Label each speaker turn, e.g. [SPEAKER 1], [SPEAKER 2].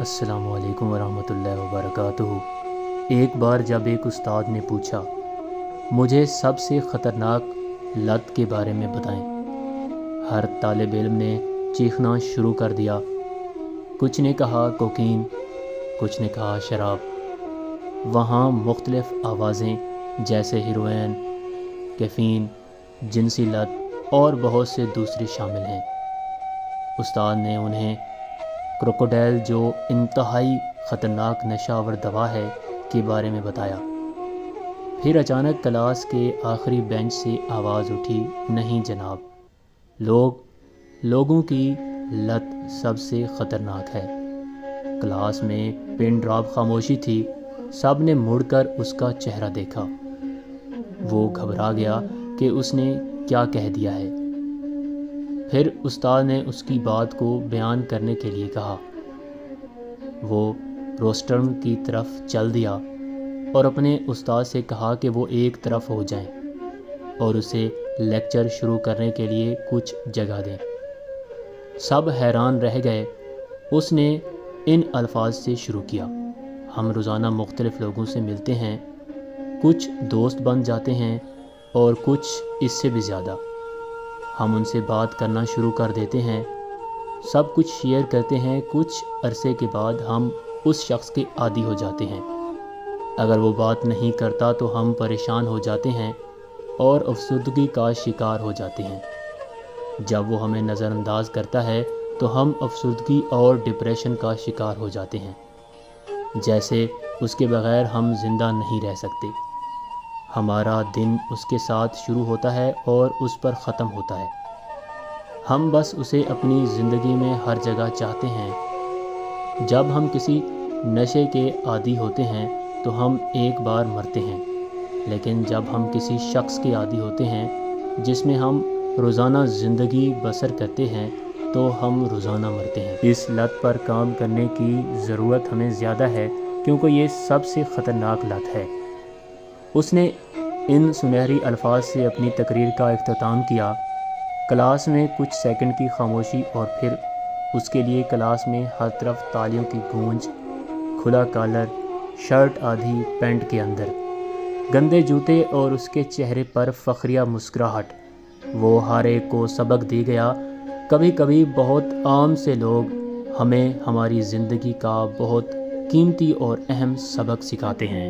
[SPEAKER 1] अस्सलामु अलैकुम वरहमतुल्लाहि वबरकातुहू। एक बार जब एक उस्ताद ने पूछा, मुझे सबसे ख़तरनाक लत के बारे में बताएं। हर तालिब इल्म ने चीखना शुरू कर दिया। कुछ ने कहा कोकीन, कुछ ने कहा शराब। वहाँ मुख्तलिफ़ आवाज़ें जैसे हीरोइन, कैफ़ीन, जिनसी लत और बहुत से दूसरे शामिल हैं। उस्ताद ने उन्हें क्रोकोडाइल, जो इंतहाई ख़तरनाक नशावर दवा है, के बारे में बताया। फिर अचानक क्लास के आखिरी बेंच से आवाज़ उठी, नहीं जनाब, लोगों की लत सबसे ख़तरनाक है। क्लास में पिन ड्रॉप खामोशी थी। सब ने मुड़कर उसका चेहरा देखा। वो घबरा गया कि उसने क्या कह दिया है। फिर उस्ताद ने उसकी बात को बयान करने के लिए कहा। वो रोस्टर्म की तरफ चल दिया और अपने उस्ताद से कहा कि वो एक तरफ हो जाएं और उसे लेक्चर शुरू करने के लिए कुछ जगह दें। सब हैरान रह गए। उसने इन अल्फाज से शुरू किया, हम रोज़ाना मुख्तलिफ़ लोगों से मिलते हैं, कुछ दोस्त बन जाते हैं और कुछ इससे भी ज़्यादा। हम उनसे बात करना शुरू कर देते हैं, सब कुछ शेयर करते हैं। कुछ अरसे के बाद हम उस शख्स के आदी हो जाते हैं। अगर वो बात नहीं करता तो हम परेशान हो जाते हैं और अफसरदगी का शिकार हो जाते हैं। जब वो हमें नज़रअंदाज करता है तो हम अफसरदगी और डिप्रेशन का शिकार हो जाते हैं, जैसे उसके बग़ैर हम ज़िंदा नहीं रह सकते। हमारा दिन उसके साथ शुरू होता है और उस पर ख़त्म होता है। हम बस उसे अपनी ज़िंदगी में हर जगह चाहते हैं। जब हम किसी नशे के आदी होते हैं तो हम एक बार मरते हैं, लेकिन जब हम किसी शख्स के आदी होते हैं जिसमें हम रोज़ाना ज़िंदगी बसर करते हैं तो हम रोज़ाना मरते हैं। इस लत पर काम करने की ज़रूरत हमें ज़्यादा है, क्योंकि ये सबसे ख़तरनाक लत है। उसने इन सुनहरी अल्फाज से अपनी तकरीर का इख्तिताम किया। क्लास में कुछ सेकंड की खामोशी और फिर उसके लिए क्लास में हर तरफ तालियों की गूंज, खुला कॉलर, शर्ट आधी पैंट के अंदर, गंदे जूते और उसके चेहरे पर फ़ख्रिया मुस्कुराहट। वो हर एक को सबक दे गया। कभी कभी बहुत आम से लोग हमें हमारी ज़िंदगी का बहुत कीमती और अहम सबक सिखाते हैं।